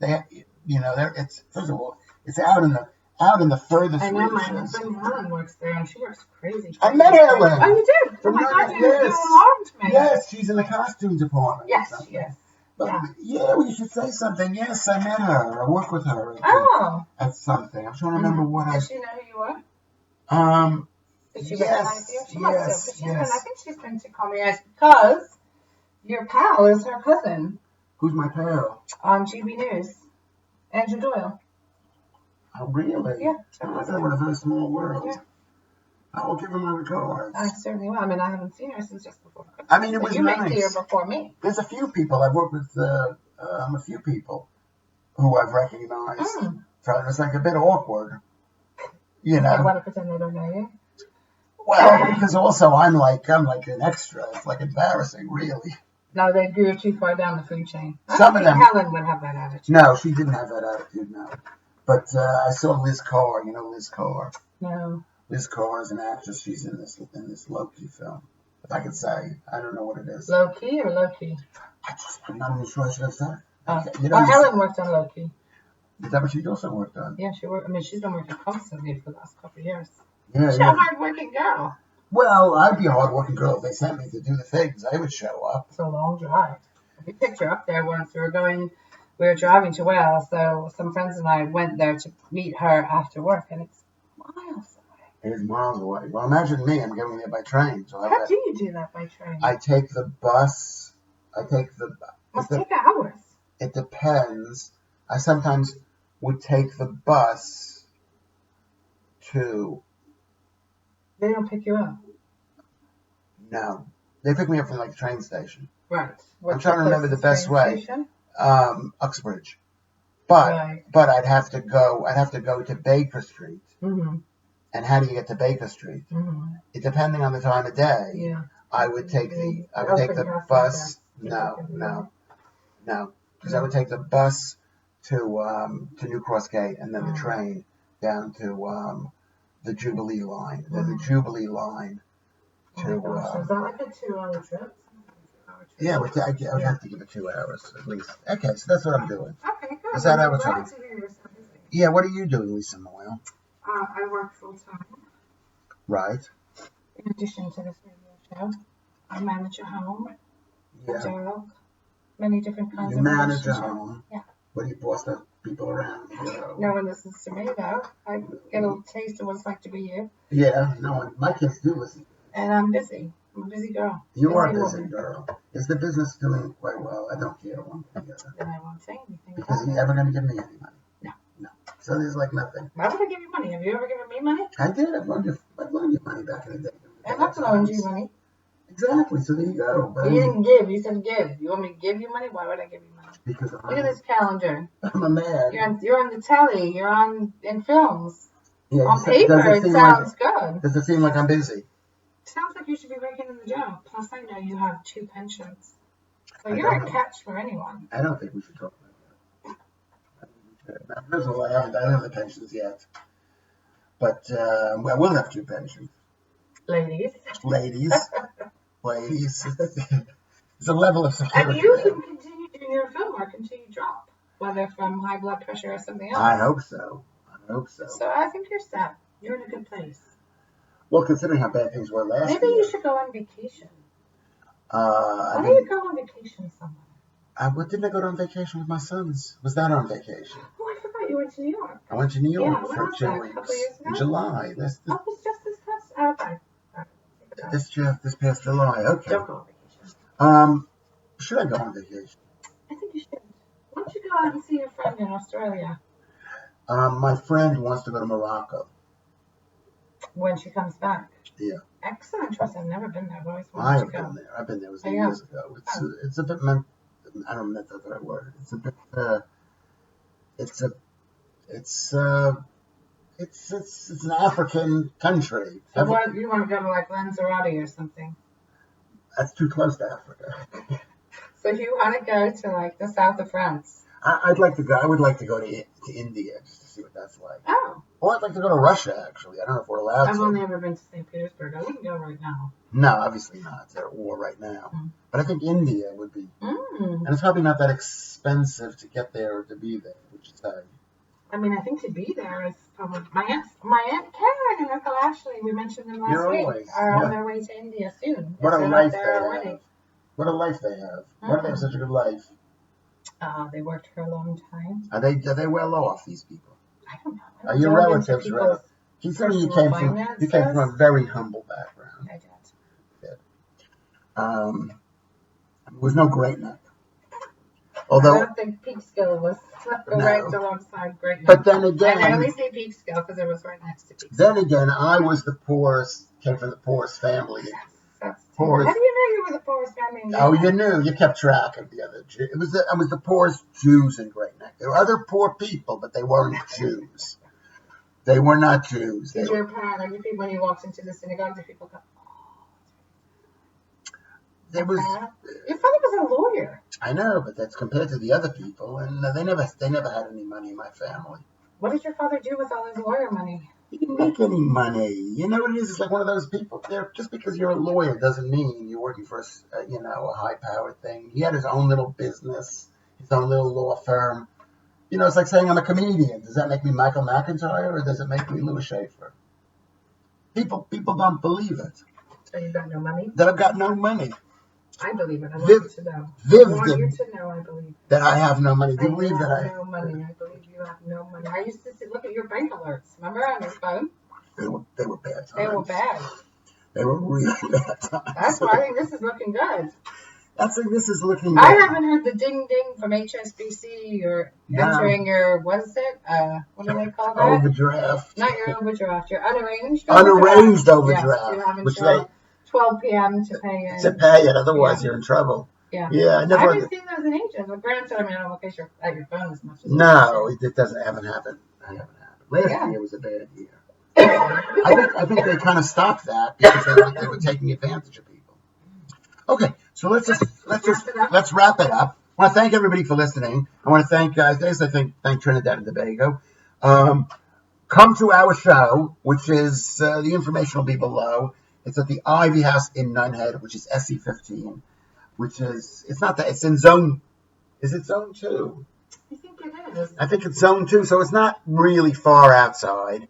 It's first of all, it's out in the furthest regions. I know my friend Helen works there, and she works crazy. I met Helen. Oh, you did? Oh my God, you alarmed me. Yes, she's in the costume department. Yes, yes. But well, you should say something. Yes, I met her. I work with her. At something. I'm trying to remember what Does she know who you are? Did she recognize you? She must have. I think she's been to call me because your pal is her cousin. Who's my pal? On GB News. Andrew Doyle. Oh, really? Yeah. Oh, I thought it was a very small world. Yeah. I will give her my regards. I certainly will. I mean, I haven't seen her since just before Christmas. I mean, it was you nice. may see her before me. There's a few people. I've worked with a few people who I've recognized. So it was like a bit awkward. You know. They want to pretend they don't know you? Well, because also I'm like an extra. It's like embarrassing, really. No, they grew too far down the food chain. Some of them. Helen would have that attitude. No, she didn't have that attitude, no. But I saw Liz Carr. You know Liz Carr? No. Liz Carr is an actress. She's in this Loki film. If I could say, I don't know what it is. Loki or Loki? I'm not even sure I should have said. Helen worked on Loki. Is that what she also worked on? Yeah, she worked. I mean, she's been working constantly for the last couple of years. Yeah, She's a hard-working girl. Well, I'd be a hard-working girl if they sent me to do the things. I would show up. It's a long drive. We picked her up there once. We were driving to Wales, so some friends and I went there to meet her after work, and it's miles away. It is miles away. Well, imagine me. I'm going there by train. So How do you do that by train? I take the bus. Must take hours. It depends. I sometimes would take the bus to... They don't pick you up? No. They pick me up from like the train station. Right. I'm trying to remember the best way. Uxbridge. But I'd have to go to Baker Street. Mm-hmm. And how do you get to Baker Street? Mm-hmm. Depending on the time of day, I would take the bus. No. Because I would take the bus to New Cross Gate and then the train down to the Jubilee line. Then the Jubilee line to. Is that like a 2-hour trip? Yeah, I would have to give it 2 hours at least. Okay, so that's what I'm doing. Okay, good. Is that how it's on? Yeah, what are you doing, Lisa Moyle? I work full-time. Right. In addition to this radio show, I manage a home, a dog, many different kinds of manage a home? Yeah. What do you boss the people around? No one listens to me, though. I get a little taste of what it's like to be you. Yeah, no one. My kids do listen. And I'm busy. I'm a busy girl. You are a busy girl. Is the business doing quite well? I don't care one thing or the other. Then I won't say anything. Because you're never going to give me any money. No. So there's like nothing. Why would I give you money? Have you ever given me money? I did. I've loaned you money back in the day. I've not loaned you money. Exactly. So there you go. But you didn't give. You said give. You want me to give you money? Why would I give you money? Because look at this calendar. I'm a man. You're on the telly. You're in films. Yeah, on paper, it sounds good. Does it seem like I'm busy? Sounds like you should be working in the job. Plus, I know you have 2 pensions. So you're a catch for anyone. I don't think we should talk about that. First of all, I don't have the pensions yet. But I will have 2 pensions. Ladies. It's a level of security. And you can continue doing your film work until you drop, whether from high blood pressure or something else. I hope so. So I think you're set. You're in a good place. Well, considering how bad things were last year. Maybe you should go on vacation. Why don't you go on vacation somewhere? Didn't I go on vacation with my sons? Was that on vacation? Oh, I forgot you went to New York. I went to New York for 2 weeks. weeks. A couple years ago? In July. It was just this past. Okay. This past July. Okay. Don't go on vacation. Should I go on vacation? I think you should. Why don't you go out and see your friend in Australia? My friend wants to go to Morocco. When she comes back. Yeah. Excellent choice. I've never been there. I've always I wanted to go. been there. I've been there. It was years ago. It's a bit. I don't know if that's the right word. It's a bit. It's an African country. So you want to go to like Lanzarote or something? That's too close to Africa. So you want to go to like the south of France? I'd like to go. I would like to go to India just to see what that's like. Oh. Or I'd like to go to Russia, actually. I don't know if we're allowed to. I've only ever been to St. Petersburg. I wouldn't go right now. No, obviously not. They're at war right now. But I think India would be. And it's probably not that expensive to get there or to be there, would you say? I mean, I think to be there is probably... My Aunt Karen and Uncle Ashley, we mentioned them last week, are on their way to India soon. What a life they have. What a life they have. Why do they have such a good life? They worked for a long time. Are they well off, these people? I don't know. Are your relatives well? Considering you came from a very humble background. I did. There was no great neck. Although I don't think Peekskill was ranked alongside greatness. But then again, I only say Peekskill because it was right next to Peekskill. Then again, I was the poorest, came from the poorest family. How do you know you were the poorest family in Oh, you knew. You kept track of the other Jews. I was the poorest Jews in Great Neck. There were other poor people, but they weren't Jews. They were not Jews. Did your parents, when you walked into the synagogue, did people go, There was. Your father was a lawyer. I know, but that's compared to the other people, and they never had any money in my family. What did your father do with all his lawyer money? He didn't make any money. You know what it is? It's like one of those people. Just because you're a lawyer doesn't mean you're working for a high-powered thing. He had his own little business, his own little law firm. You know, it's like saying I'm a comedian. Does that make me Michael McIntyre, or does it make me Lewis Schaffer? People don't believe it. So you've got no money? That I've got no money. I believe it. I want you to know. I want you to know I believe that I have no money. Do you believe that I have no money? I believe you have no money. I used to look at your bank alerts. Remember on your phone? They were bad times. They were bad. They were really bad times. That's why I think this is looking good. I think this is looking good. I haven't heard the ding ding from HSBC. You're entering your, what is it? What do they call that? Overdraft. Not your overdraft. Your unarranged overdraft. Yes, you have which until 12 p.m. to pay it. To pay it, otherwise you're in trouble. Yeah. Yeah, I haven't seen those in ages. But granted, I mean, I don't look at your phone as much as no, it haven't happened. Last year was a bad year. I think they kind of stopped that because they were taking advantage of people. Okay, so let's wrap it up. I want to thank everybody for listening. I want to thank thank Trinidad and Tobago. Come to our show, which is the information will be below. It's at the Ivy House in Nunhead, which is SE15, which is it's in zone. Is it zone 2? I think it is. I think it's zone 2, so it's not really far outside.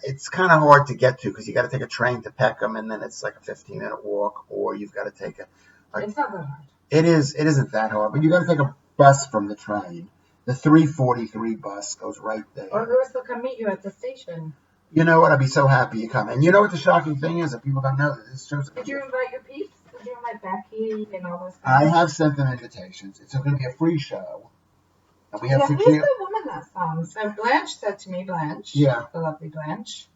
It's kind of hard to get to because you got to take a train to Peckham, and then it's like a 15-minute walk, or you've got to take it's not that hard. It isn't that hard, but you got to take a bus from the train. The 343 bus goes right there. Or Lewis will come meet you at the station. You know what? I'd be so happy you come. And you know what the shocking thing is that people don't know that this show's. Did you invite your peeps? Did you invite Becky and all those? I have sent them invitations. It's going to be a free show. And we have who's the woman that song? So Blanche said to me, the lovely Blanche,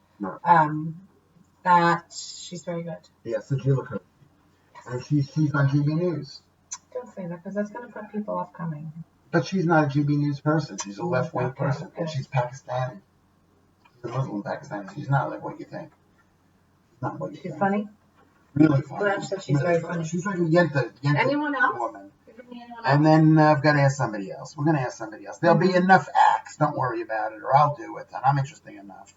that she's very good. Yeah, Sajila. And she's on GB News. Don't say that because that's going to put people off coming. But she's not a GB News person. She's a left-wing person, and she's Pakistani. She's a Muslim Pakistani. She's not like what you think. Not what you think. She's funny? Really funny. Blanche said she's very funny. She's like a Yenta Anyone else? Woman. And then I've got to ask somebody else. We're going to ask somebody else. There'll be enough acts. Don't worry about it, or I'll do it. And I'm interesting enough.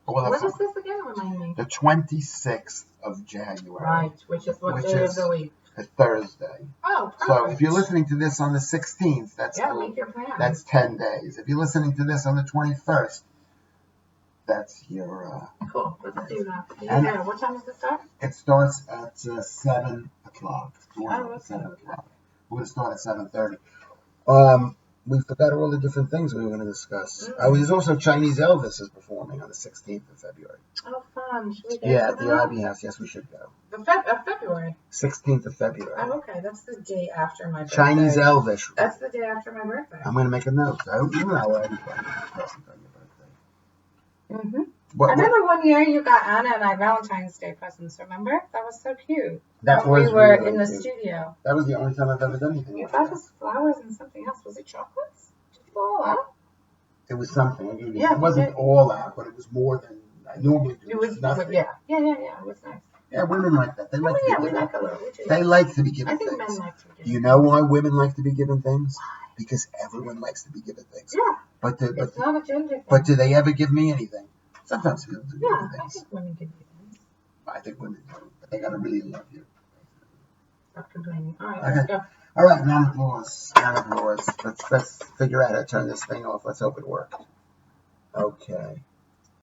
When is this again? Remind me. The 26th of January. Right, which is what day of the week? A Thursday. Oh, perfect. So if you're listening to this on the 16th, make your plan. That's 10 days. If you're listening to this on the 21st, that's your... Cool. Let's do that. What time does it start? It starts at 7 o'clock. Oh, 7 o'clock. We're going to start at 7:30. We forgot all the different things we were going to discuss. There's also Chinese Elvis is performing on the 16th of February. Oh, fun. Should we go at the Ivy House. Yes, we should go. February? 16th of February. Oh, okay. That's the day after my birthday. Chinese Elvis. That's the day after my birthday. I'm going to make a note. I hope you know everybody present on your birthday. Mm-hmm. I remember one year you got Anna and I Valentine's Day presents, remember? That was so cute. We were in the studio. That was the only time I've ever done anything like that. It was flowers and something else. Was it chocolates? Did you all out? It was something. It wasn't all out, but it was more than I normally do. It was nothing. Yeah. It was nice. Yeah, women like that. They like They like to be given things. I think men like to be given. You know why women like to be given things? Because everyone likes to be given things. Yeah. But it's not a gender thing. But do they ever give me anything? Sometimes people do. Yeah, I think women give you things. I think women do, but they gotta really love you. Stop complaining. All right, let's go. All right, round of applause. Let's figure out how to turn this thing off. Let's hope it works. Okay.